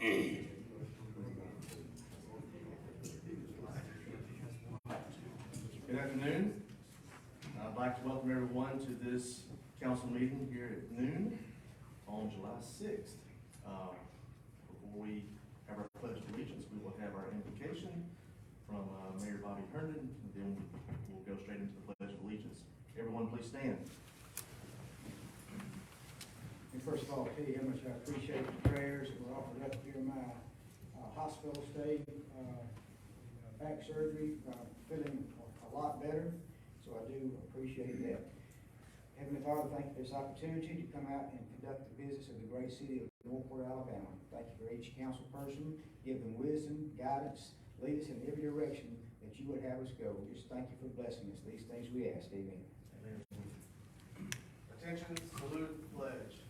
Good afternoon. I'd like to welcome everyone to this council meeting here at noon on July 6th. Before we have our pledge of allegiance, we will have our invocation from Mayor Bobby Herndon, and then we'll go straight into the pledge of allegiance. Everyone please stand. And first of all, I'll tell you how much I appreciate the prayers that were offered up during my hospital stay, back surgery, feeling a lot better, so I do appreciate that. Heavenly Father, thank you for this opportunity to come out and conduct the business of the great city of Northport, Alabama. Thank you for each council person. Give them wisdom, guidance, lead us in every direction that you would have us go. Just thank you for blessing us. These things we ask. Amen. Amen. Attention, salute, pledge.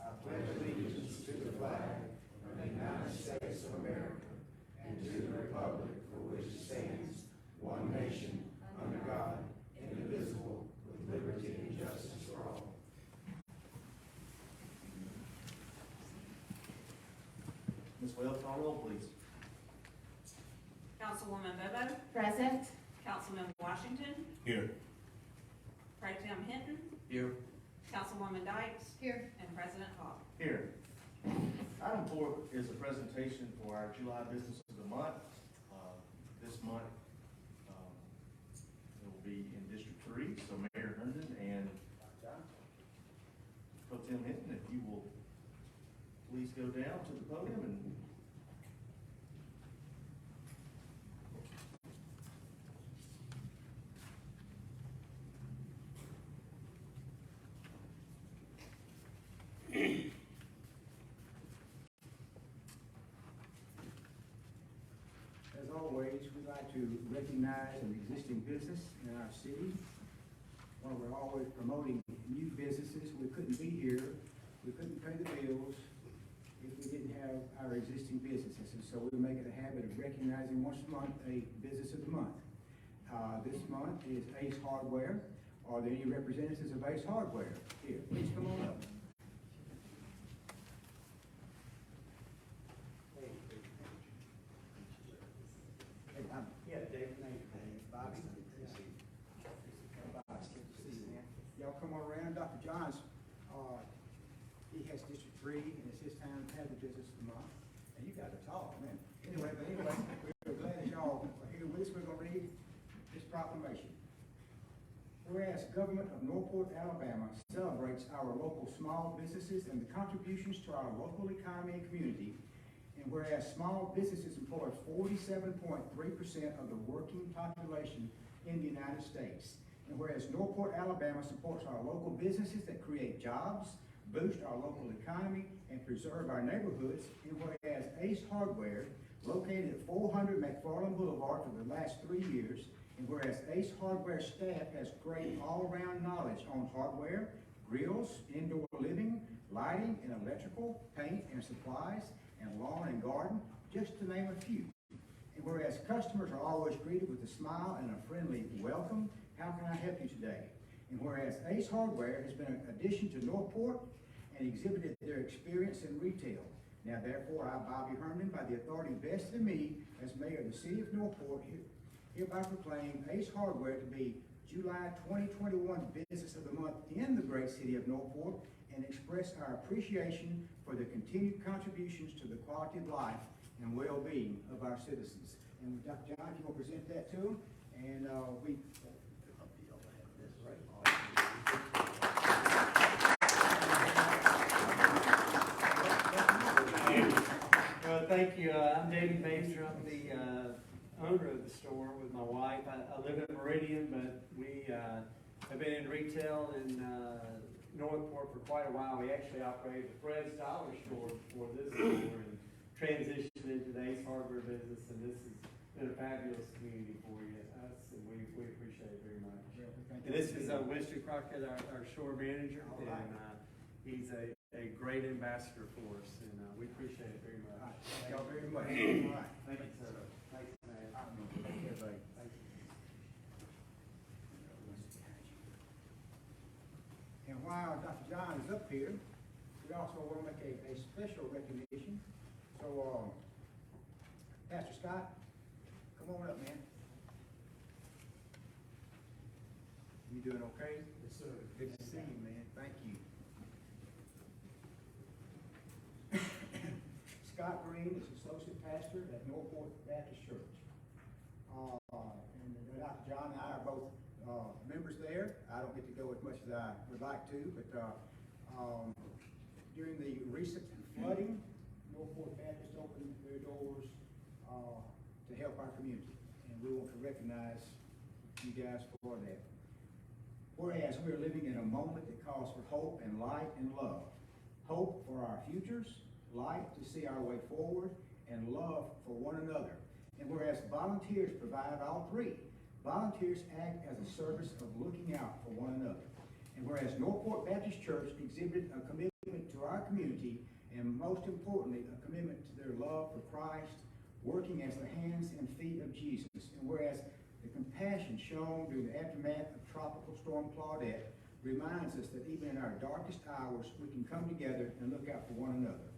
I pledge allegiance to the flag of the United States of America and to the republic for which it stands, one nation, under God, indivisible, with liberty and justice for all. Ms. Wells, call roll, please. Councilwoman Bobo? Present. Councilman Washington? Here. Pro Tem Hinton? Here. Councilwoman Dykes? Here. And President Hall. Here. Item 4 is a presentation for our July business of the month. This month, it will be in District 3, so Mayor Herndon and Pro Tem Hinton, if you will please go down to the podium and As always, we'd like to recognize an existing business in our city. While we're always promoting new businesses, we couldn't be here, we couldn't pay the bills if we didn't have our existing businesses. And so we make it a habit of recognizing once a month a business of the month. This month is Ace Hardware. Are there any representatives of Ace Hardware here? Please come on up. Yeah, David, Bobby. Y'all come on around. Dr. Johns, he has District 3, and it's his time to have the business of the month. And you guys are tall, man. Anyway, we're glad that y'all are here with us. We're going to read this proclamation. Whereas government of Northport, Alabama celebrates our local small businesses and the contributions to our local economy and community, and whereas small businesses employ 47.3% of the working population in the United States, and whereas Northport, Alabama supports our local businesses that create jobs, boost our local economy, and preserve our neighborhoods, and whereas Ace Hardware, located at 400 McFarland Boulevard for the last 3 years, and whereas Ace Hardware staff has great all-around knowledge on hardware, grills, indoor living, lighting, and electrical, paint and supplies, and lawn and garden, just to name a few. And whereas customers are always greeted with a smile and a friendly welcome, how can I help you today? And whereas Ace Hardware has been an addition to Northport and exhibited their experience in retail. Now therefore, I, Bobby Herndon, by the authority vested in me as mayor of the city of Northport, hereby proclaim Ace Hardware to be July 2021 Business of the Month in the great city of Northport, and express our appreciation for the continued contributions to the quality of life and well-being of our citizens. And Dr. John, if you want to present that to him, and thank you. I'm David Baser. I'm the owner of the store with my wife. I live in Meridian, but we have been in retail in Northport for quite a while. We actually operated the Fred's Dollar Store before this store and transitioned into the Ace Hardware business, and this has been a fabulous community for us, and we appreciate it very much. And this is Winston Crockett, our store manager, and he's a great ambassador for us, and we appreciate it very much. thank y'all very much. All right. Thank you, sir. Thanks, man. Everybody. Thank you. And while Dr. John is up here, we also want to make a special recognition. So So, Pastor Scott, come on up, man. You doing okay? Yes, sir. Good to see you, man. Thank you. Scott Green is associate pastor at Northport Baptist Church. And Dr. John and I are both members there. I don't get to go as much as I would like to, but during the recent flooding, Northport Baptist opened their doors to help our community, and we want to recognize you guys for that. Whereas we are living in a moment that calls for hope and light and love. Hope for our futures, light to see our way forward, and love for one another. And whereas volunteers provide all three, volunteers act as a service of looking out for one another. And whereas Northport Baptist Church exhibited a commitment to our community, and most importantly, a commitment to their love for Christ, working as the hands and feet of Jesus. And whereas the compassion shown during the aftermath of Tropical Storm Claudette reminds us that even in our darkest hours, we can come together and look out for one another.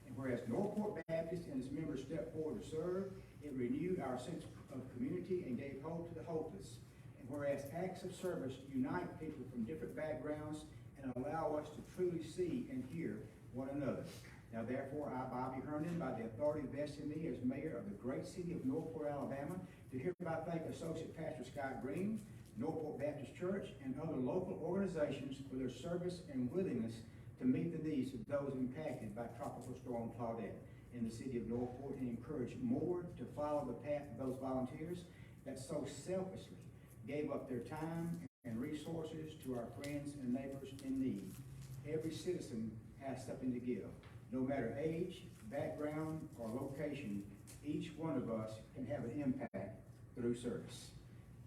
And whereas Northport Baptist and its members stepped forward to serve, it renewed our sense of community and gave hope to the hopeless. And whereas acts of service unite people from different backgrounds and allow us to truly see and hear one another. Now therefore, I, Bobby Herndon, by the authority vested in me as mayor of the great city of Northport, Alabama, do hereby thank Associate Pastor Scott Green, Northport Baptist Church, and other local organizations for their service and willingness to meet the needs of those impacted by Tropical Storm Claudette in the city of Northport, and encourage more to follow the path of those volunteers that so selflessly gave up their time and resources to our friends and neighbors in need. Every citizen has something to give. No matter age, background, or location, each one of us can have an impact through service.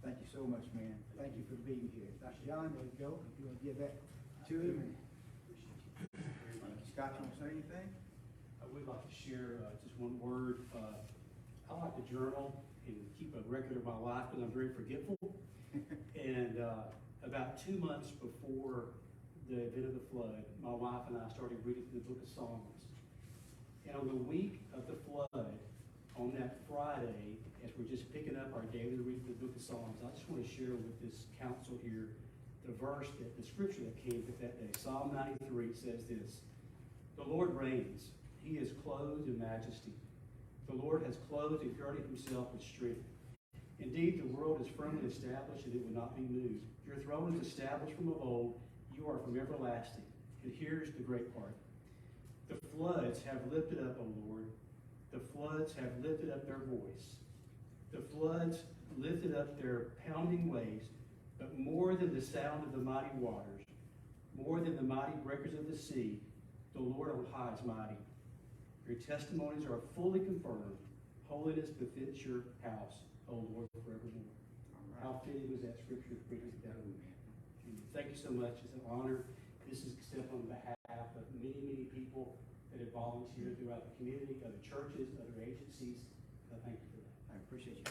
Thank you so much, man. Thank you for being here. Dr. John, there you go. If you want to give that to him. Scott, you want to say anything? I would like to share just one word. I like to journal and keep a record of my life because I'm very forgetful. And about 2 months before the event of the flood, my wife and I started reading the book of Psalms. And on the week of the flood, on that Friday, as we're just picking up our daily reading of the book of Psalms, I just want to share with this council here the scripture that came with that day. Psalm 93 says this: "The Lord reigns. He is clothed in majesty. The Lord has clothed and girded himself with strength. Indeed, the world is firmly established, and it will not be moved. Your throne is established from of old. You are from everlasting." And here's the great part. "The floods have lifted up, O Lord. The floods have lifted up their voice. The floods lifted up their pounding waves, but more than the sound of the mighty waters, more than the mighty breakers of the sea, the Lord on high is mighty. Your testimonies are fully confirmed. Holiness befits your house, O Lord, forevermore." How fitting was that scripture for reading that? Thank you so much. It's an honor. This is extended on behalf of many, many people that have volunteered throughout the community, other churches, other agencies. I thank you for that. I appreciate you.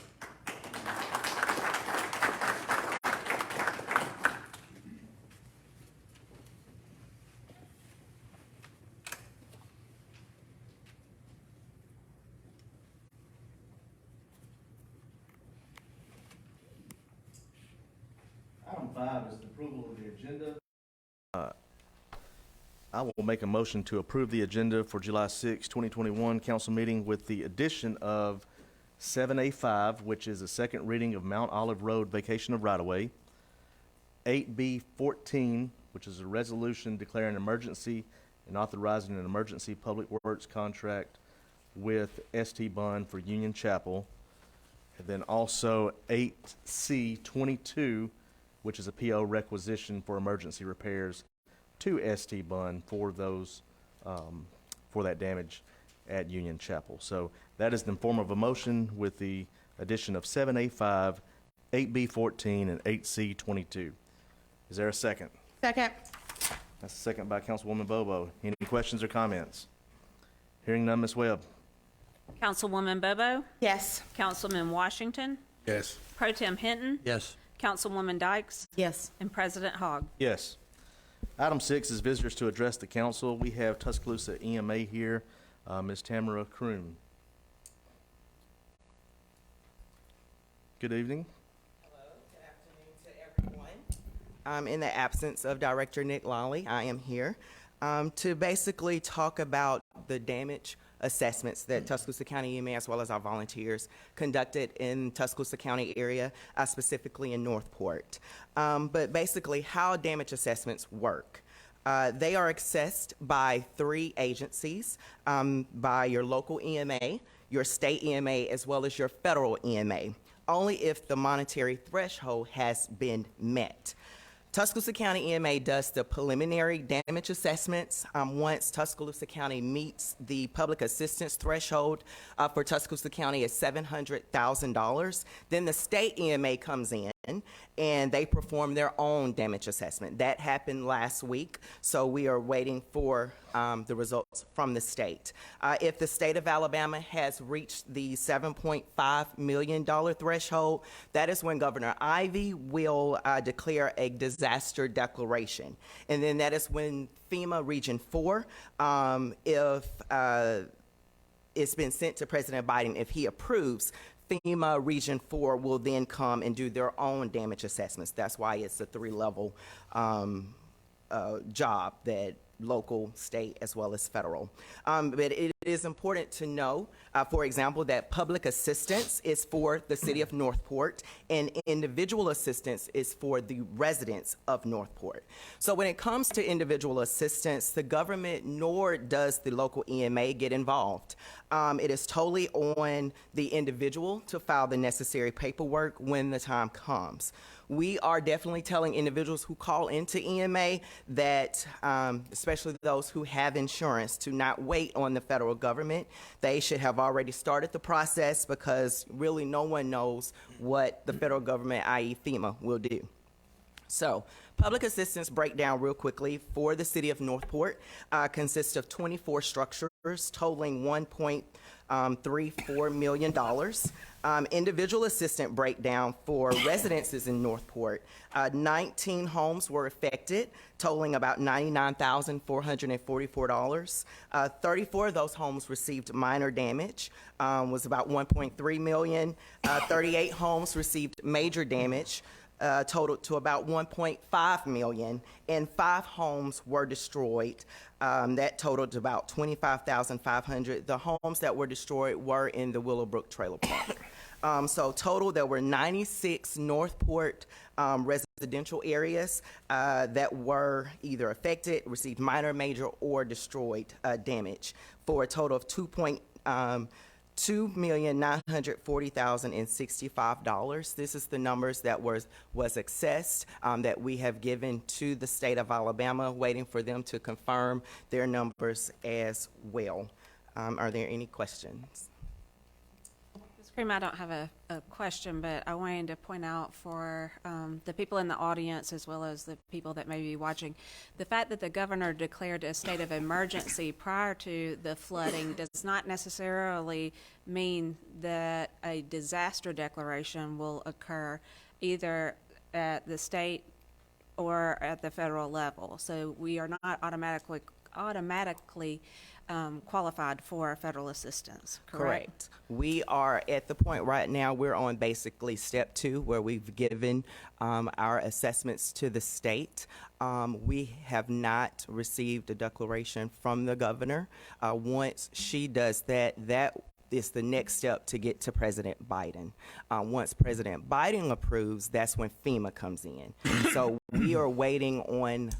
Item 5 is the approval of the agenda. I will make a motion to approve the agenda for July 6, 2021 council meeting with the addition of 7A5, which is a second reading of Mount Olive Road vacation of right-of-way, 8B14, which is a resolution declaring an emergency and authorizing an emergency public works contract with ST Bund for Union Chapel, and then also 8C22, which is a PO requisition for emergency repairs to ST Bund for those, for that damage at Union Chapel. So that is in the form of a motion with the addition of 7A5, 8B14, and 8C22. Is there a second? Second. That's a second by Councilwoman Bobo. Any questions or comments? Hearing none, Ms. Webb. Councilwoman Bobo? Yes. Councilman Washington? Yes. Pro Tem Hinton? Yes. Councilwoman Dykes? Yes. And President Hogg. Yes. Item 6 is visitors to address the council. We have Tuscaloosa EMA here. Ms. Tamara Kroon. Good evening. Hello, good afternoon to everyone. In the absence of Director Nick Lawley, I am here to basically talk about the damage assessments that Tuscaloosa County EMA, as well as our volunteers, conducted in Tuscaloosa County area, specifically in Northport. But basically, how damage assessments work. They are assessed by 3 agencies, by your local EMA, your state EMA, as well as your federal EMA, only if the monetary threshold has been met. Tuscaloosa County EMA does the preliminary damage assessments. Once Tuscaloosa County meets the public assistance threshold for Tuscaloosa County is $700,000, then the state EMA comes in and they perform their own damage assessment. That happened last week, so we are waiting for the results from the state. If the state of Alabama has reached the $7.5 million threshold, that is when Governor Ivey will declare a disaster declaration. And then that is when FEMA Region 4, if it's been sent to President Biden, if he approves, FEMA Region 4 will then come and do their own damage assessments. That's why it's a 3-level job, that local, state, as well as federal. But it is important to know, for example, that public assistance is for the city of Northport and individual assistance is for the residents of Northport. So when it comes to individual assistance, the government nor does the local EMA get involved. It is totally on the individual to file the necessary paperwork when the time comes. We are definitely telling individuals who call into EMA that, especially those who have insurance, to not wait on the federal government. They should have already started the process because really no one knows what the federal government, i.e. FEMA, will do. So, public assistance breakdown real quickly for the city of Northport consists of 24 structures totaling $1.34 million. Individual assistant breakdown for residences in Northport. 19 homes were affected, totaling about $99,444. 34 of those homes received minor damage, was about $1.3 million. 38 homes received major damage, totaled to about $1.5 million, and 5 homes were destroyed. That totaled to about $25,500. The homes that were destroyed were in the Willowbrook Trailer Park. So total, there were 96 Northport residential areas that were either affected, received minor, major, or destroyed damage for a total of $2,940,065. This is the numbers that was accessed that we have given to the state of Alabama, waiting for them to confirm their numbers as well. Are there any questions? Ms. Cream, I don't have a question, but I wanted to point out for the people in the audience as well as the people that may be watching, the fact that the governor declared a state of emergency prior to the flooding does not necessarily mean that a disaster declaration will occur either at the state or at the federal level. So we are not automatically qualified for federal assistance, correct? We are at the point right now, we're on basically step 2, where we've given our assessments to the state. We have not received a declaration from the governor. Once she does that, that is the next step to get to President Biden. Once President Biden approves, that's when FEMA comes in. So we are waiting on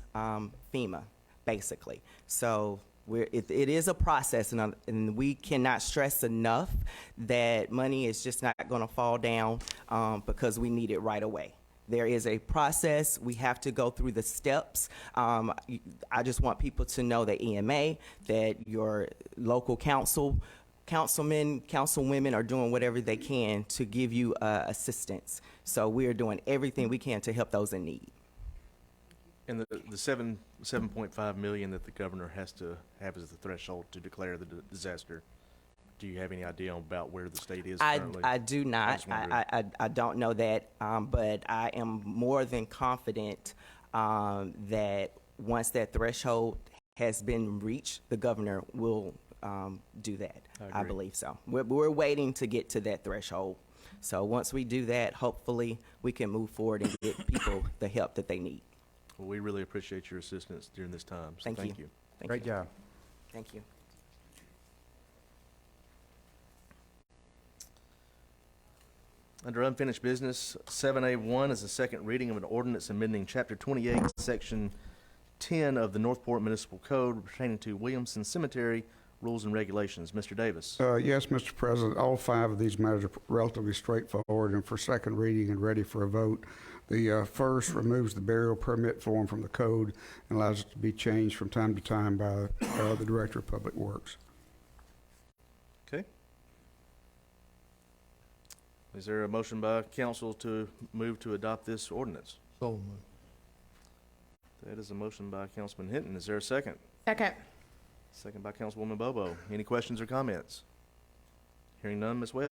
FEMA, basically. So it is a process, and we cannot stress enough that money is just not going to fall down because we need it right away. There is a process. We have to go through the steps. I just want people to know that EMA, that your local councilmen, councilwomen are doing whatever they can to give you assistance. So we are doing everything we can to help those in need. And the $7.5 million that the governor has to have as the threshold to declare the disaster, do you have any idea about where the state is currently? I do not. I don't know that, but I am more than confident that once that threshold has been reached, the governor will do that. I I agree. believe so. We're waiting to get to that threshold. So once we do that, hopefully we can move forward and get people the help that they need. Well, we really appreciate your assistance during this time, so Thank thank you. you. Thank Great you. job. Thank you. Under unfinished business, 7A1 is the second reading of an ordinance amending Chapter 28, Section 10 of the Northport Municipal Code pertaining to Williamson Cemetery rules and regulations. Mr. Davis. Yes, Mr. President, all 5 of these matters are relatively straightforward and for second reading and ready for a vote. The first removes the burial permit form from the code and allows it to be changed from time to time by the Director of Public Works. Okay. Is there a motion by council to move to adopt this ordinance? So moved. That is a motion by Councilman Hinton. Is there a second? Second. Second by Councilwoman Bobo. Any questions or comments? Hearing none, Ms. Webb.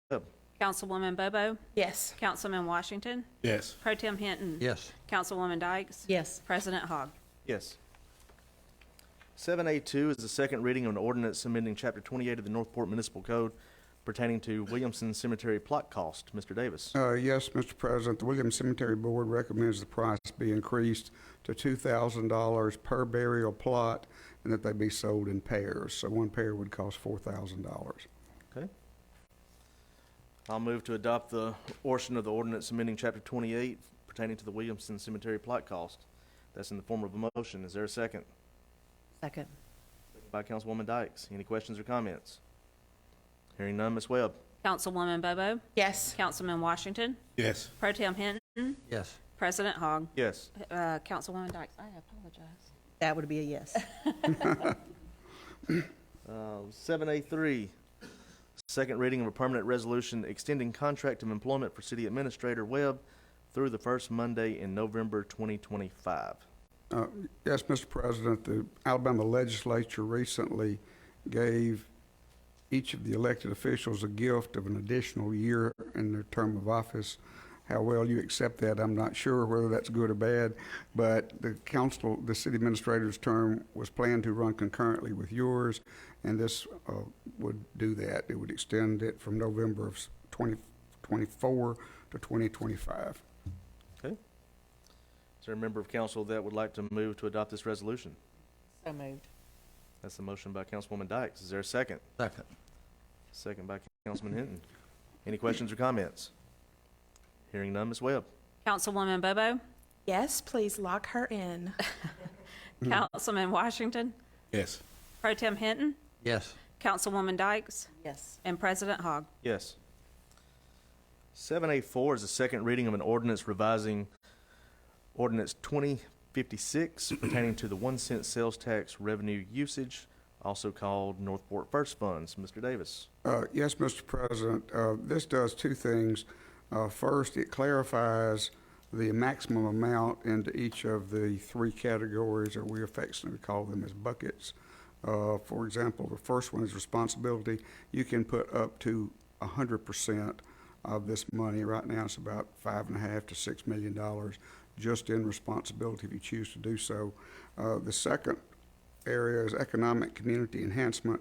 Councilwoman Bobo, Yes. Councilman Washington, Yes. Pro Tem Hinton. Yes. Councilwoman Dykes. Yes. President Hogg. Yes. 7A2 is the second reading of an ordinance amending Chapter 28 of the Northport Municipal Code pertaining to Williamson Cemetery plot cost. Mr. Davis. Yes, Mr. President, the Williams Cemetery Board recommends the price be increased to $2,000 per burial plot and that they be sold in pairs. So one pair would cost $4,000. Okay. I'll move to adopt the portion of the ordinance amending Chapter 28 pertaining to the Williamson Cemetery plot cost. That's in the form of a motion. Is there a second? Second. By Councilwoman Dykes. Any questions or comments? Hearing none, Ms. Webb. Councilwoman Bobo, Yes. Councilman Washington, Yes. Pro Tem Hinton, Yes. President Hogg. Yes. Councilwoman Dykes, I apologize. That would be a yes. 7A3, second reading of a permanent resolution extending contract of employment for City Administrator Webb through the first Monday in November 2025. Yes, Mr. President, the Alabama legislature recently gave each of the elected officials a gift of an additional year in their term of office. How well you accept that, I'm not sure whether that's good or bad, but the city administrator's term was planned to run concurrently with yours, and this would do that. It would extend it from November of 2024 to 2025. Okay. Is there a member of council that would like to move to adopt this resolution? So moved. That's the motion by Councilwoman Dykes. Is there a second? Second. Second by Councilman Hinton. Any questions or comments? Hearing none, Ms. Webb. Councilwoman Bobo, Yes, please lock her in. Councilman Washington, Yes. Pro Tem Hinton, Yes. Councilwoman Dykes, Yes. and President Hogg. Yes. 7A4 is the second reading of an ordinance revising Ordinance 2056 pertaining to the 1 cent sales tax revenue usage, also called Northport First Funds. Mr. Davis. Yes, Mr. President, this does 2 things. First, it clarifies the maximum amount into each of the 3 categories, or we affectionately call them as buckets. For example, the first one is responsibility. You can put up to 100% of this money. Right now, it's about $5.5 to $6 million just in responsibility if you choose to do so. The second area is economic community enhancement.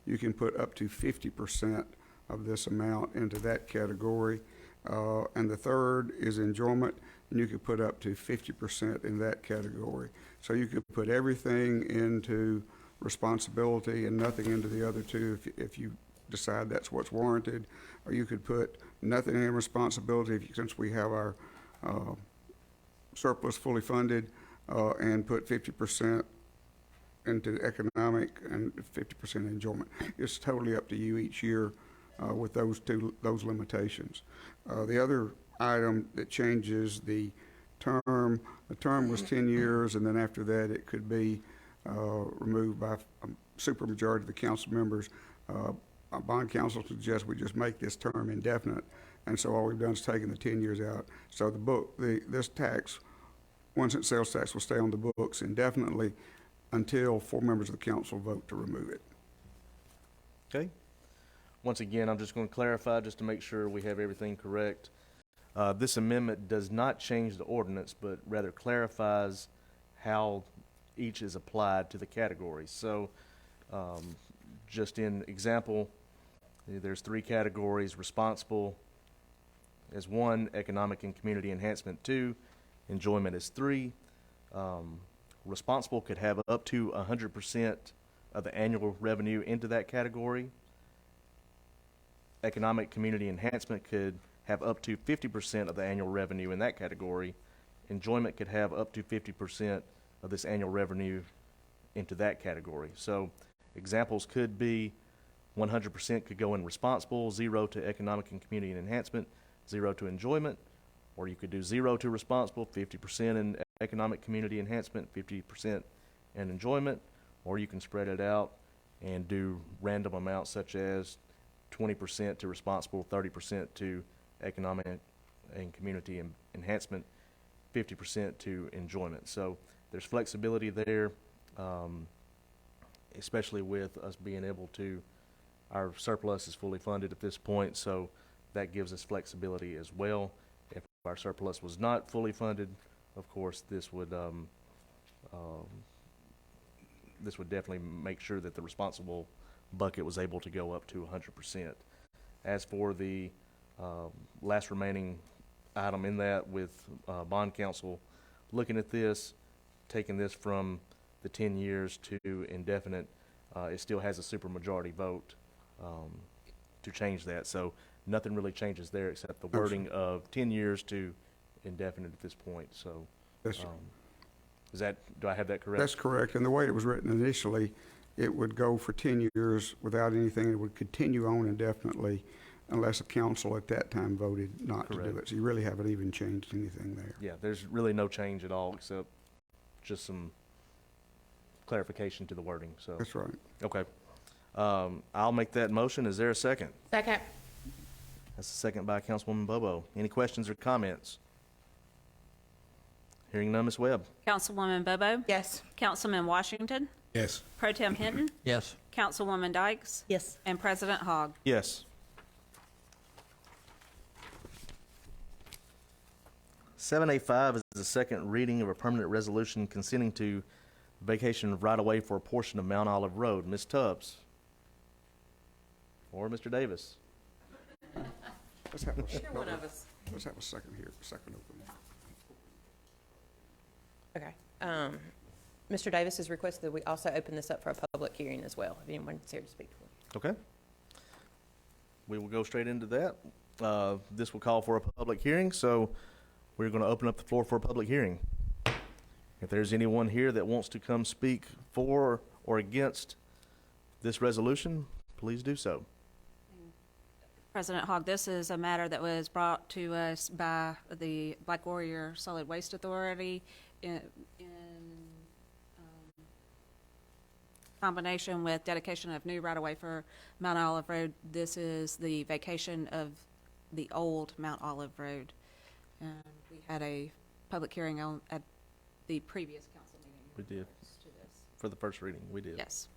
You can put up to 50% of this amount into that category. And the third is enjoyment, and you could put up to 50% in that category. So you could put everything into responsibility and nothing into the other 2 if you decide that's what's warranted. Or you could put nothing in responsibility since we have our surplus fully funded, and put 50% into economic and 50% enjoyment. It's totally up to you each year with those limitations. The other item that changes the term was 10 years, and then after that it could be removed by a supermajority of the council members. Our bond council suggests we just make this term indefinite, and so all we've done is taken the 10 years out. So this tax, 1 cent sales tax, will stay on the books indefinitely until 4 members of the council vote to remove it. Okay. Once again, I'm just going to clarify just to make sure we have everything correct. This amendment does not change the ordinance, but rather clarifies how each is applied to the categories. So just in example, there's 3 categories: responsible as 1, economic and community enhancement 2, enjoyment is 3. Responsible could have up to 100% of the annual revenue into that category. Economic community enhancement could have up to 50% of the annual revenue in that category. Enjoyment could have up to 50% of this annual revenue into that category. So examples could be 100% could go in responsible, 0 to economic and community enhancement, 0 to enjoyment, or you could do 0 to responsible, 50% in economic community enhancement, 50% in enjoyment, or you can spread it out and do random amounts such as 20% to responsible, 30% to economic and community enhancement, 50% to enjoyment. So there's flexibility there, especially with us being able to, our surplus is fully funded at this point, so that gives us flexibility as well. If our surplus was not fully funded, of course, this would definitely make sure that the responsible bucket was able to go up to 100%. As for the last remaining item in that, with bond counsel looking at this, taking this from the 10 years to indefinite, it still has a supermajority vote to change that. So nothing really changes there except the wording of 10 years to indefinite at this point. So Yes, is that, do I have that correct? that's correct. And the way it was written initially, it would go for 10 years without anything. It would continue on indefinitely unless a council at that time voted not to do Correct. it. So you really haven't even changed anything there. Yeah, there's really no change at all except just some clarification to the wording. So, That's right. okay. I'll make that motion. Is there a second? Second. That's a second by Councilwoman Bobo. Any questions or comments? Hearing none, Ms. Webb. Councilwoman Bobo? Yes. Councilman Washington? Yes. Pro Tem Hinton? Yes. Councilwoman Dykes? Yes. And President Hogg. Yes. 7A5 is the second reading of a permanent resolution consenting to vacation of right-of-way for a portion of Mount Olive Road. Ms. Tubbs? Or Mr. Davis? Let's have a, Either one of us. let's have a second here, second open. Okay. Mr. Davis has requested that we also open this up for a public hearing as well, if anyone's here to speak for. Okay. We will go straight into that. This will call for a public hearing, so we're going to open up the floor for a public hearing. If there's anyone here that wants to come speak for or against this resolution, please do so. President Hogg, this is a matter that was brought to us by the Black Warrior Solid Waste Authority in combination with dedication of new right-of-way for Mount Olive Road. This is the vacation of the old Mount Olive Road. And we had a public hearing at the previous council meeting. We did. To this. For the first reading, we did. Yes.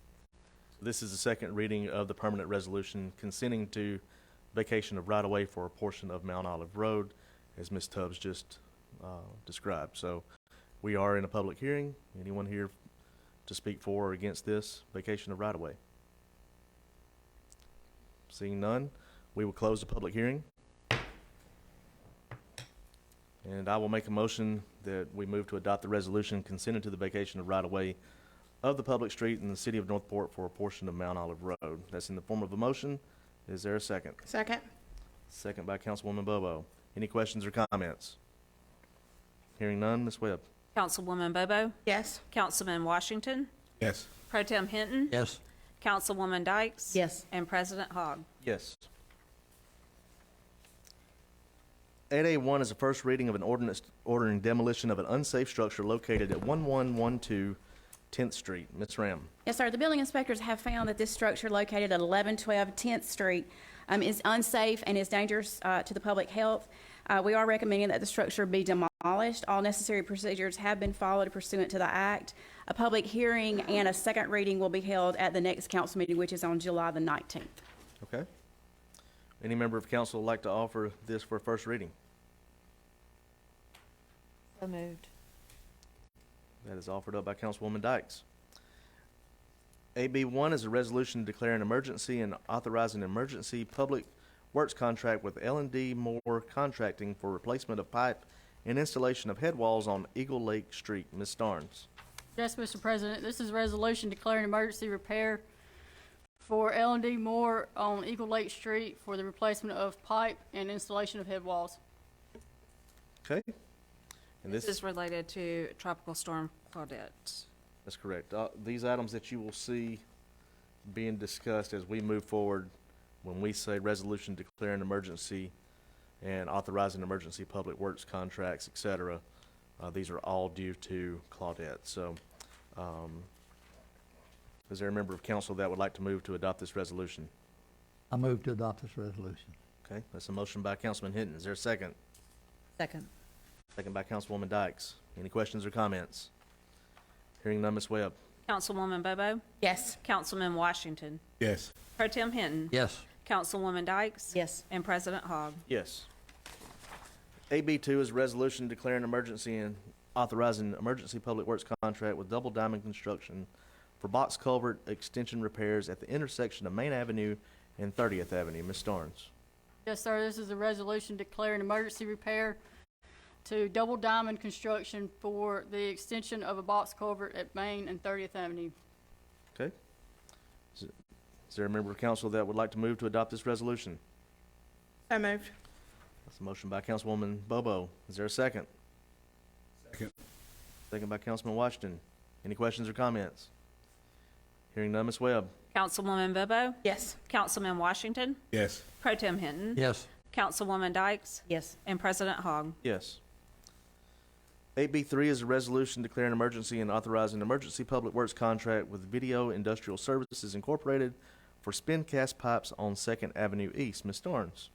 This is the second reading of the permanent resolution consenting to vacation of right-of-way for a portion of Mount Olive Road, as Ms. Tubbs just described. So we are in a public hearing. Anyone here to speak for or against this vacation of right-of-way? Seeing none, we will close the public hearing. And I will make a motion that we move to adopt the resolution consenting to the vacation of right-of-way of the public street in the city of Northport for a portion of Mount Olive Road. That's in the form of a motion. Is there a second? Second. Second by Councilwoman Bobo. Any questions or comments? Hearing none, Ms. Webb. Councilwoman Bobo? Yes. Councilman Washington? Yes. Pro Tem Hinton? Yes. Councilwoman Dykes? Yes. And President Hogg. Yes. 8A1 is the first reading of an ordinance ordering demolition of an unsafe structure located at 1112 10th Street. Ms. Ram. Yes, sir. The building inspectors have found that this structure located at 1112 10th Street is unsafe and is dangerous to the public health. We are recommending that the structure be demolished. All necessary procedures have been followed pursuant to the act. A public hearing and a second reading will be held at the next council meeting, which is on July the 19th. Okay. Any member of council would like to offer this for first reading? So moved. That is offered up by Councilwoman Dykes. AB1 is a resolution declaring emergency and authorizing emergency public works contract with L&D Moore Contracting for replacement of pipe and installation of head walls on Eagle Lake Street. Ms. Starnes. Yes, Mr. President, this is a resolution declaring emergency repair for L&D Moore on Eagle Lake Street for the replacement of pipe and installation of head walls. Okay. And This is related to Tropical Storm Claudette. That's correct. These items that you will see being discussed as we move forward, when we say resolution declaring emergency and authorizing emergency public works contracts, et cetera, these are all due to Claudette. So, is there a member of council that would like to move to adopt this resolution? I move to adopt this resolution. Okay, that's a motion by Councilman Hinton. Is there a second? Second. Second by Councilwoman Dykes. Any questions or comments? Hearing none, Ms. Webb. Councilwoman Bobo? Yes. Councilman Washington? Yes. Pro Tem Hinton? Yes. Councilwoman Dykes? Yes. And President Hogg. Yes. AB2 is a resolution declaring emergency and authorizing emergency public works contract with Double Diamond Construction for box culvert extension repairs at the intersection of Main Avenue and 30th Avenue. Ms. Starnes. Yes, sir, this is a resolution declaring emergency repair to Double Diamond Construction for the extension of a box culvert at Main and 30th Avenue. Okay. Is there a member of council that would like to move to adopt this resolution? So moved. That's a motion by Councilwoman Bobo. Is there a second? Second. Second by Councilman Washington. Any questions or comments? Hearing none, Ms. Webb. Councilwoman Bobo? Yes. Councilman Washington? Yes. Pro Tem Hinton? Yes. Councilwoman Dykes? Yes. And President Hogg. Yes. AB3 is a resolution declaring emergency and authorizing emergency public works contract with Video Industrial Services Incorporated for spin cast pipes on 2nd Avenue East. Ms. Starnes.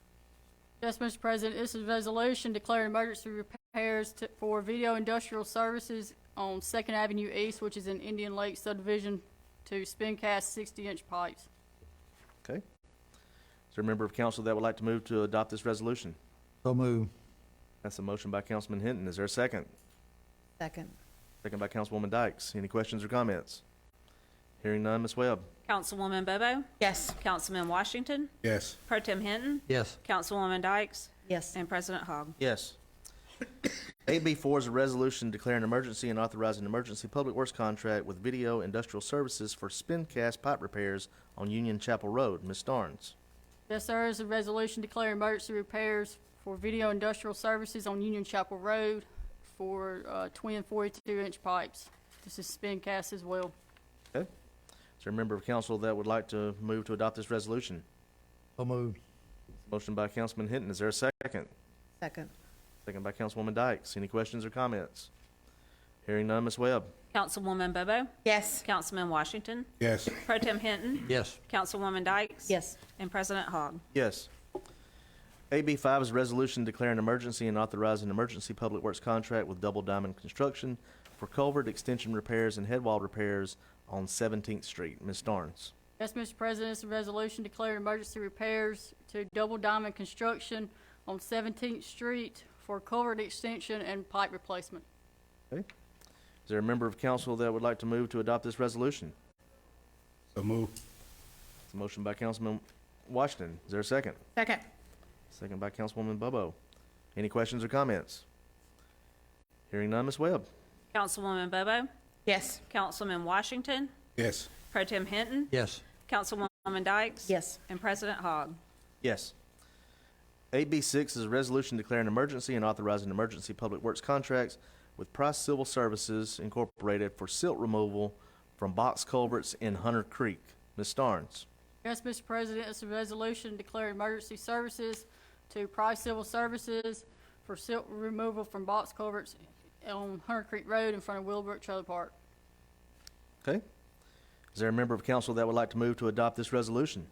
Yes, Mr. President, this is a resolution declaring emergency repairs for Video Industrial Services on 2nd Avenue East, which is in Indian Lake subdivision, to spin cast 60-inch pipes. Okay. Is there a member of council that would like to move to adopt this resolution? So move. That's a motion by Councilman Hinton. Is there a second? Second. Second by Councilwoman Dykes. Any questions or comments? Hearing none, Ms. Webb. Councilwoman Bobo? Yes. Councilman Washington? Yes. Pro Tem Hinton? Yes. Councilwoman Dykes? Yes. And President Hogg. Yes. AB4 is a resolution declaring emergency and authorizing emergency public works contract with Video Industrial Services for spin cast pipe repairs on Union Chapel Road. Ms. Starnes. Yes, sir, this is a resolution declaring emergency repairs for Video Industrial Services on Union Chapel Road for twin 42-inch pipes. This is spin cast as well. Okay. Is there a member of council that would like to move to adopt this resolution? So move. Motion by Councilman Hinton. Is there a second? Second. Second by Councilwoman Dykes. Any questions or comments? Hearing none, Ms. Webb. Councilwoman Bobo? Yes. Councilman Washington? Yes. Pro Tem Hinton? Yes. Councilwoman Dykes? Yes. And President Hogg. Yes. AB5 is a resolution declaring emergency and authorizing emergency public works contract with Double Diamond Construction for culvert extension repairs and head wall repairs on 17th Street. Ms. Starnes. Yes, Mr. President, this is a resolution declaring emergency repairs to Double Diamond Construction on 17th Street for culvert extension and pipe replacement. Okay. Is there a member of council that would like to move to adopt this resolution? So move. It's a motion by Councilman Washington. Is there a second? Second. Second by Councilwoman Bobo. Any questions or comments? Hearing none, Ms. Webb. Councilwoman Bobo? Yes. Councilman Washington? Yes. Pro Tem Hinton? Yes. Councilwoman Dykes? Yes. And President Hogg. Yes. AB6 is a resolution declaring emergency and authorizing emergency public works contracts with Price Civil Services Incorporated for silt removal from box culverts in Hunter Creek. Ms. Starnes. Yes, Mr. President, it's a resolution declaring emergency services to Price Civil Services for silt removal from box culverts on Hunter Creek Road in front of Willowbrook Trailer Park. Okay. Is there a member of council that would like to move to adopt this resolution?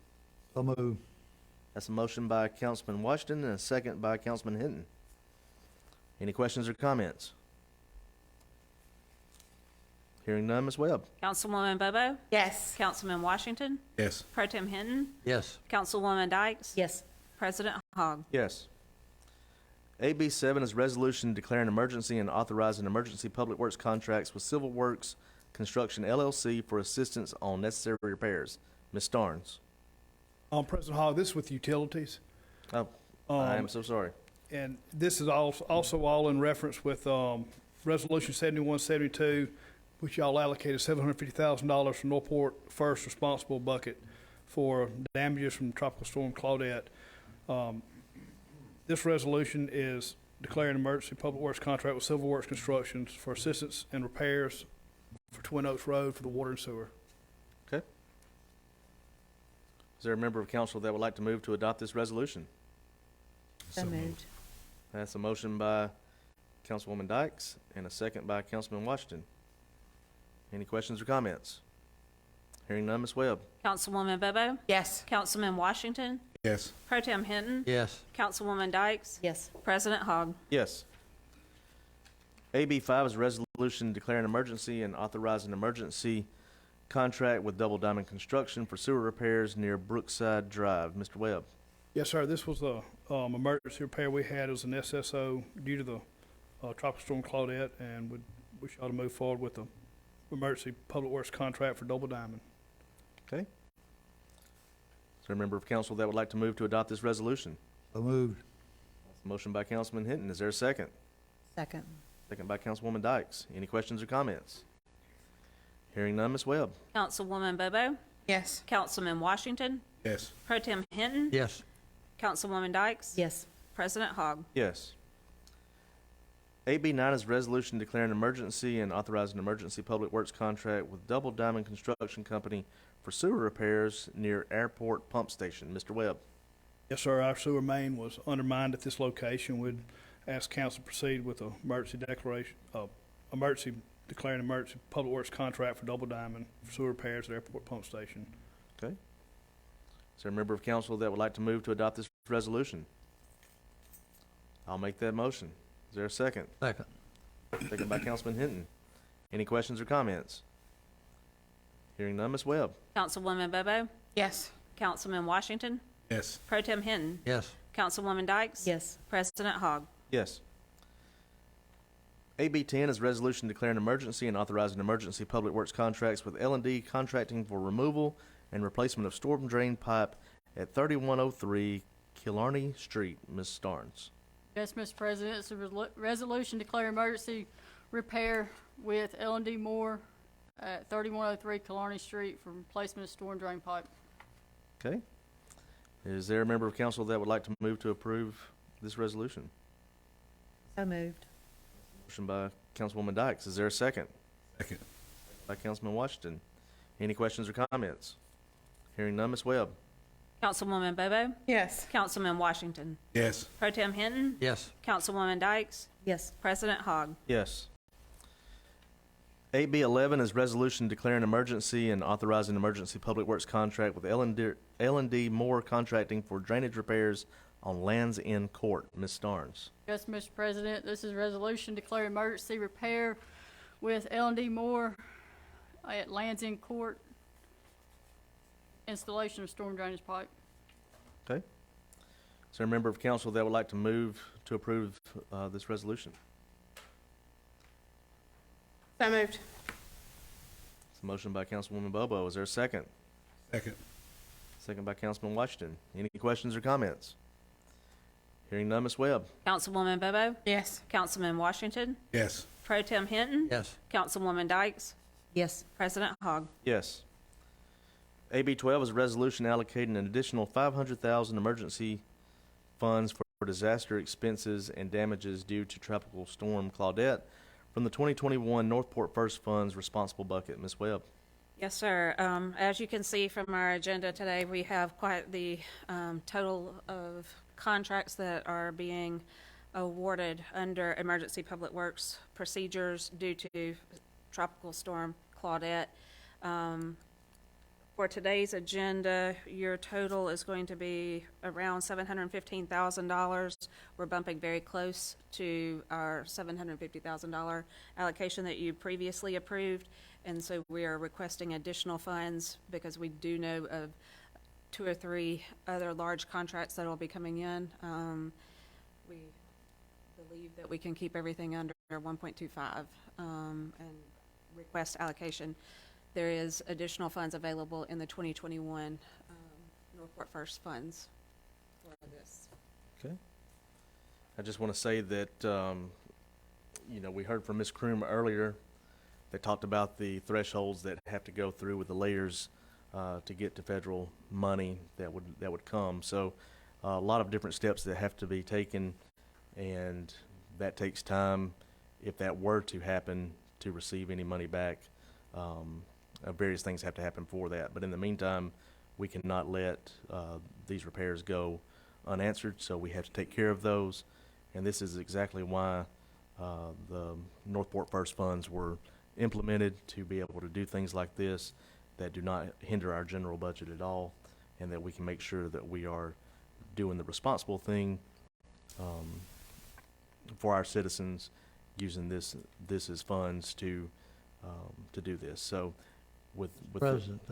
So move. That's a motion by Councilman Washington and a second by Councilman Hinton. Any questions or comments? Hearing none, Ms. Webb. Councilwoman Bobo? Yes. Councilman Washington? Yes. Pro Tem Hinton? Yes. Councilwoman Dykes? Yes. President Hogg. Yes. AB7 is a resolution declaring emergency and authorizing emergency public works contracts with Civil Works Construction LLC for assistance on necessary repairs. Ms. Starnes. President Hogg, this is with utilities. Oh, I am so sorry. And this is also all in reference with Resolution 7172, which y'all allocated $750,000 from Northport First Responsible Bucket for damages from Tropical Storm Claudette. This resolution is declaring an emergency public works contract with Civil Works Constructions for assistance and repairs for Twin Oaks Road for the water and sewer. Okay. Is there a member of council that would like to move to adopt this resolution? So moved. That's a motion by Councilwoman Dykes and a second by Councilman Washington. Any questions or comments? Hearing none, Ms. Webb. Councilwoman Bobo? Yes. Councilman Washington? Yes. Pro Tem Hinton? Yes. Councilwoman Dykes? Yes. President Hogg? Yes. AB 5 is a resolution declaring emergency and authorizing emergency contract with Double Diamond Construction for sewer repairs near Brookside Drive. Mr. Webb. Yes, sir. This was the emergency repair we had as an SSO due to the Tropical Storm Claudette, and we ought to move forward with the emergency public works contract for Double Diamond. Okay. Is there a member of council that would like to move to adopt this resolution? So moved. Motion by Councilman Hinton. Is there a second? Second. Second by Councilwoman Dykes. Any questions or comments? Hearing none, Ms. Webb. Councilwoman Bobo? Yes. Councilman Washington? Yes. Pro Tem Hinton? Yes. Councilwoman Dykes? Yes. President Hogg? Yes. AB 9 is a resolution declaring an emergency and authorizing an emergency public works contract with Double Diamond Construction Company for sewer repairs near Airport Pump Station. Mr. Webb. Yes, sir. Our sewer main was undermined at this location. We'd ask council to proceed with a emergency declaring emergency public works contract for Double Diamond for sewer repairs at Airport Pump Station. Okay. Is there a member of council that would like to move to adopt this resolution? I'll make that motion. Is there a second? Second. Second by Councilman Hinton. Any questions or comments? Hearing none, Ms. Webb. Councilwoman Bobo? Yes. Councilman Washington? Yes. Pro Tem Hinton? Yes. Councilwoman Dykes? Yes. President Hogg? Yes. AB 10 is a resolution declaring emergency and authorizing emergency public works contracts with L&D Contracting for removal and replacement of storm drain pipe at 3103 Killarney Street. Ms. Starnes. Yes, Mr. President, it's a resolution declaring emergency repair with L&D Moore at 3103 Killarney Street for replacement of storm drain pipe. Okay. Is there a member of council that would like to move to approve this resolution? So moved. Motion by Councilwoman Dykes. Is there a second? Second. By Councilman Washington. Any questions or comments? Hearing none, Ms. Webb. Councilwoman Bobo? Yes. Councilman Washington? Yes. Pro Tem Hinton? Yes. Councilwoman Dykes? Yes. President Hogg? Yes. AB 11 is resolution declaring emergency and authorizing emergency public works contract with L&D Moore Contracting for drainage repairs on Lands End Court. Ms. Starnes. Yes, Mr. President, this is a resolution declaring emergency repair with L&D Moore at Lands End Court, installation of storm drainage pipe. Okay. Is there a member of council that would like to move to approve this resolution? So moved. It's a motion by Councilwoman Bobo. Is there a second? Second. Second by Councilman Washington. Any questions or comments? Hearing none, Ms. Webb. Councilwoman Bobo? Yes. Councilman Washington? Yes. Pro Tem Hinton? Yes. Councilwoman Dykes? Yes. President Hogg? Yes. AB 12 is a resolution allocating an additional $500,000 emergency funds for disaster expenses and damages due to Tropical Storm Claudette from the 2021 Northport First Funds Responsible Bucket. Ms. Webb. Yes, sir. As you can see from our agenda today, we have quite the total of contracts that are being awarded under emergency public works procedures due to Tropical Storm Claudette. For today's agenda, your total is going to be around $715,000. We're bumping very close to our $750,000 allocation that you previously approved, and so we are requesting additional funds because we do know of 2 or 3 other large contracts that will be coming in. We believe that we can keep everything under 1.25, and request allocation, there is additional funds available in the 2021 Northport First funds for this. Okay. I just want to say that, we heard from Ms. Kroom earlier. They talked about the thresholds that have to go through with the layers to get to federal money that would come. So a lot of different steps that have to be taken, and that takes time. If that were to happen, to receive any money back, various things have to happen for that. But in the meantime, we cannot let these repairs go unanswered, so we have to take care of those. And this is exactly why the Northport First funds were implemented, to be able to do things like this that do not hinder our general budget at all, and that we can make sure that we are doing the responsible thing for our citizens, using this as funds to do this. So with President,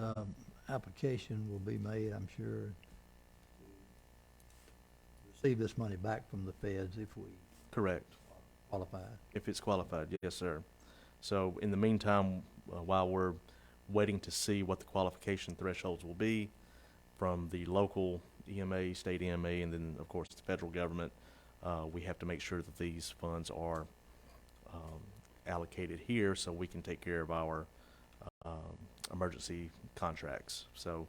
application will be made, I'm sure, receive this money back from the feds if we correct. qualify. If it's qualified, yes, sir. So in the meantime, while we're waiting to see what the qualification thresholds will be from the local EMA, state EMA, and then, of course, the federal government, we have to make sure that these funds are allocated here so we can take care of our emergency contracts. So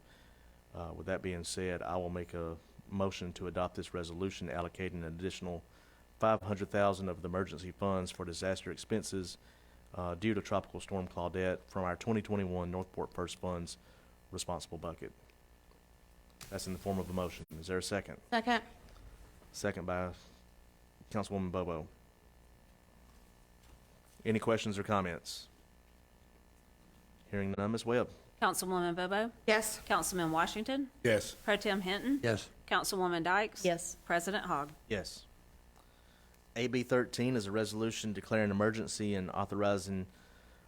with that being said, I will make a motion to adopt this resolution allocating an additional $500,000 of the emergency funds for disaster expenses due to Tropical Storm Claudette from our 2021 Northport First Funds responsible bucket. That's in the form of a motion. Is there a second? Second. Second by Councilwoman Bobo. Any questions or comments? Hearing none, Ms. Webb. Councilwoman Bobo? Yes. Councilman Washington? Yes. Pro Tem Hinton? Yes. Councilwoman Dykes? Yes. President Hogg. Yes. AB 13 is a resolution declaring emergency and authorizing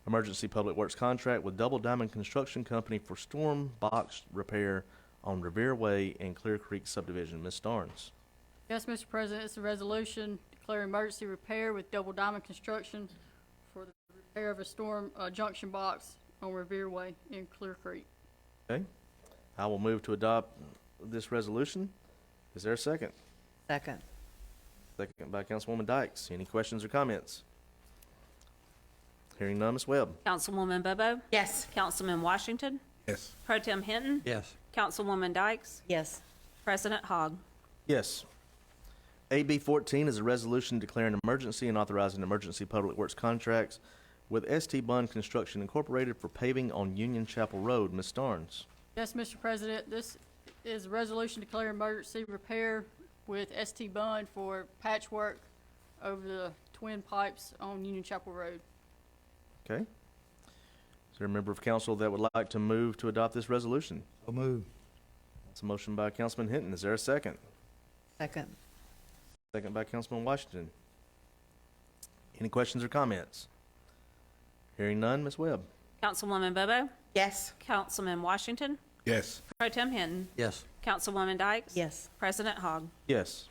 emergency public works contract with Double Diamond Construction Company for storm box repair on Revere Way and Clear Creek subdivision. Ms. Starnes. Yes, Mr. President, it's a resolution declaring emergency repair with Double Diamond Construction for the repair of a storm junction box on Revere Way in Clear Creek. Okay. I will move to adopt this resolution. Is there a second? Second. Second by Councilwoman Dykes. Any questions or comments? Hearing none, Ms. Webb. Councilwoman Bobo? Yes. Councilman Washington? Yes. Pro Tem Hinton? Yes. Councilwoman Dykes? Yes. President Hogg. Yes. AB 14 is a resolution declaring an emergency and authorizing emergency public works contracts with ST Bund Construction Incorporated for paving on Union Chapel Road. Ms. Starnes. Yes, Mr. President, this is a resolution declaring emergency repair with ST Bund for patchwork over the twin pipes on Union Chapel Road. Okay. Is there a member of council that would like to move to adopt this resolution? So move. That's a motion by Councilman Hinton. Is there a second? Second. Second by Councilman Washington. Any questions or comments? Hearing none, Ms. Webb. Councilwoman Bobo? Yes. Councilman Washington? Yes. Pro Tem Hinton? Yes. Councilwoman Dykes? Yes. President Hogg. Yes.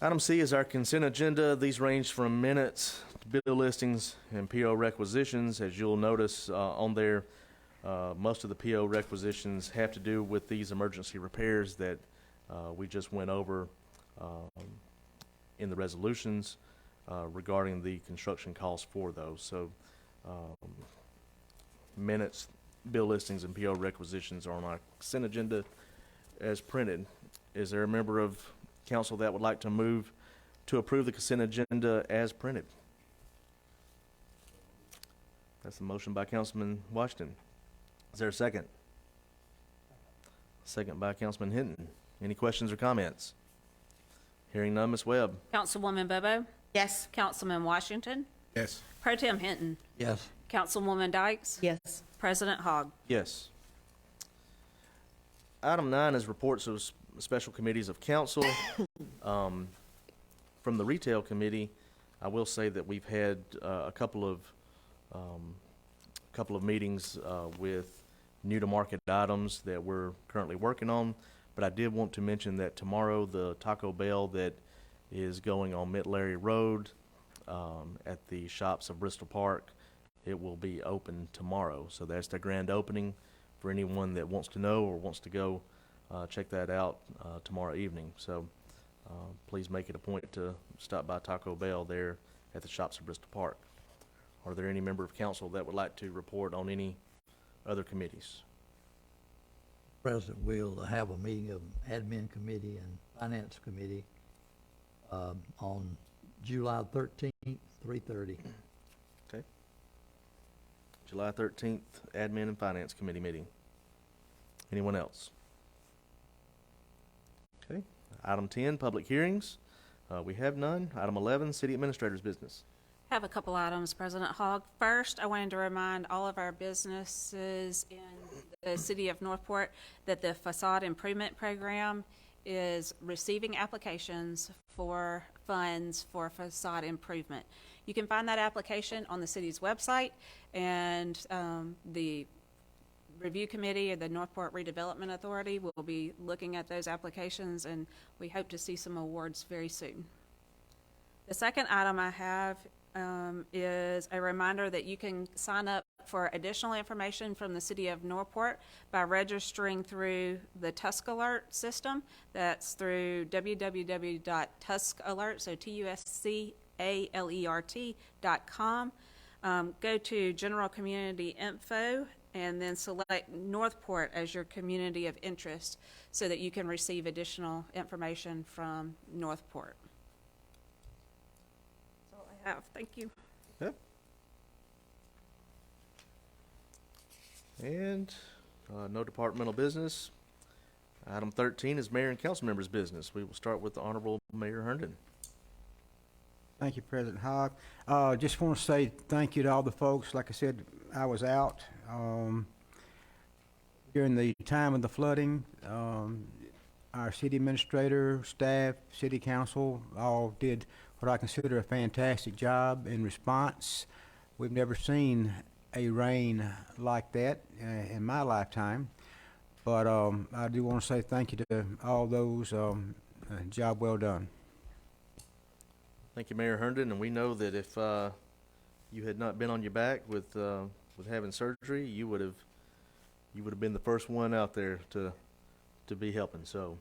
Item C is our consent agenda. These range from minutes to bill listings and PO requisitions. As you'll notice on there, most of the PO requisitions have to do with these emergency repairs that we just went over in the resolutions regarding the construction costs for those. So minutes, bill listings, and PO requisitions are on our consent agenda as printed. Is there a member of council that would like to move to approve the consent agenda as printed? That's the motion by Councilman Washington. Is there a second? Second by Councilman Hinton. Any questions or comments? Hearing none, Ms. Webb. Councilwoman Bobo? Yes. Councilman Washington? Yes. Pro Tem Hinton? Yes. Councilwoman Dykes? Yes. President Hogg. Yes. Item 9 is reports of special committees of council. From the retail committee, I will say that we've had a couple of meetings with new to market items that we're currently working on. But I did want to mention that tomorrow the Taco Bell that is going on Mid Larry Road at the shops of Bristol Park. It will be open tomorrow, so that's the grand opening for anyone that wants to know or wants to go check that out tomorrow evening. So please make it a point to stop by Taco Bell there at the shops of Bristol Park. Are there any member of council that would like to report on any other committees? President, we'll have a meeting of admin committee and finance committee on July 13th, 3:30. Okay. July 13th, admin and finance committee meeting. Anyone else? Okay. Item 10, public hearings. We have none. Item 11, city administrator's business. I have a couple items, President Hogg. First, I wanted to remind all of our businesses in the city of Northport that the facade improvement program is receiving applications for funds for facade improvement. You can find that application on the city's website, and the review committee or the Northport Redevelopment Authority will be looking at those applications, and we hope to see some awards very soon. The second item I have is a reminder that you can sign up for additional information from the city of Northport by registering through the Tusk Alert system. That's through www.tuskalert, so TUSCALERT.com. Go to General Community Info and then select Northport as your community of interest so that you can receive additional information from Northport. Thank you. Yep. And no departmental business. Item 13 is mayor and council members' business. We will start with the Honorable Mayor Herndon. Thank you, President Hogg. Just want to say thank you to all the folks. Like I said, I was out during the time of the flooding. Our city administrator, staff, city council all did what I consider a fantastic job in response. We've never seen a rain like that in my lifetime, but I do want to say thank you to all those. Job well done. Thank you, Mayor Herndon, and we know that if you had not been on your back with having surgery, you would have been the first one out there to be helping. So,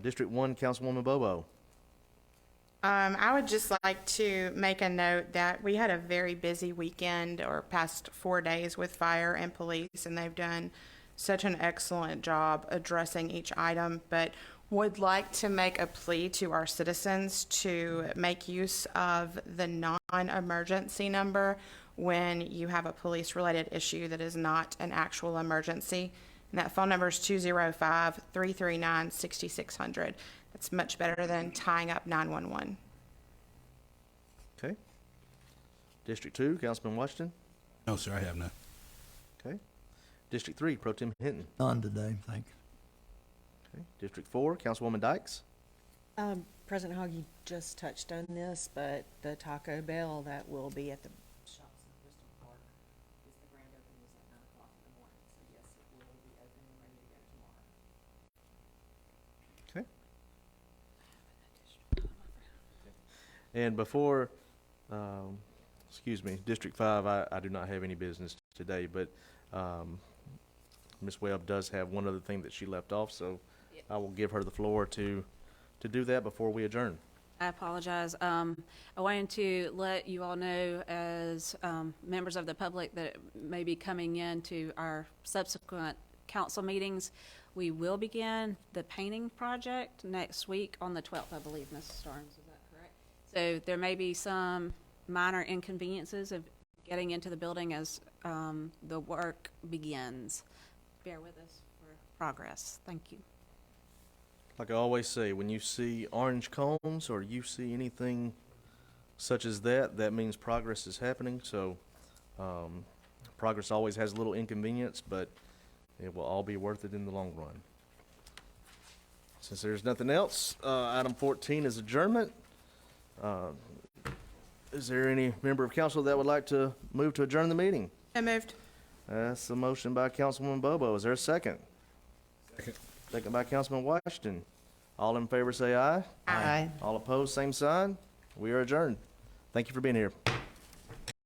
District 1, Councilwoman Bobo. I would just like to make a note that we had a very busy weekend or past 4 days with fire and police, and they've done such an excellent job addressing each item, but would like to make a plea to our citizens to make use of the non-emergency number when you have a police-related issue that is not an actual emergency. And that phone number is 205-339-6600. It's much better than tying up 911. Okay. District 2, Councilman Washington. No, sir, I have none. Okay. District 3, Pro Tem Hinton. None today, thank you. Okay. District 4, Councilwoman Dykes. President Hogg, you just touched on this, but the Taco Bell that will be at the shops in Bristol Park is the grand opening is at 9 o'clock in the morning. So yes, it will be open and ready to go tomorrow. Okay. And before, excuse me, District 5, I do not have any business today, but Ms. Webb does have one other thing that she left off, so I will give her the floor to do that before we adjourn. I apologize. I wanted to let you all know as members of the public that may be coming in to our subsequent council meetings, we will begin the painting project next week on the 12th, I believe, Mrs. Starnes, is that correct? So there may be some minor inconveniences of getting into the building as the work begins. Bear with us for progress. Thank you. Like I always say, when you see orange cones or you see anything such as that, that means progress is happening. So progress always has a little inconvenience, but it will all be worth it in the long run. Since there's nothing else, item 14 is adjournment. Is there any member of council that would like to move to adjourn the meeting? So moved. That's a motion by Councilwoman Bobo. Is there a second? Second. Second by Councilman Washington. All in favor say aye. Aye. All opposed, same sign. We are adjourned. Thank you for being here.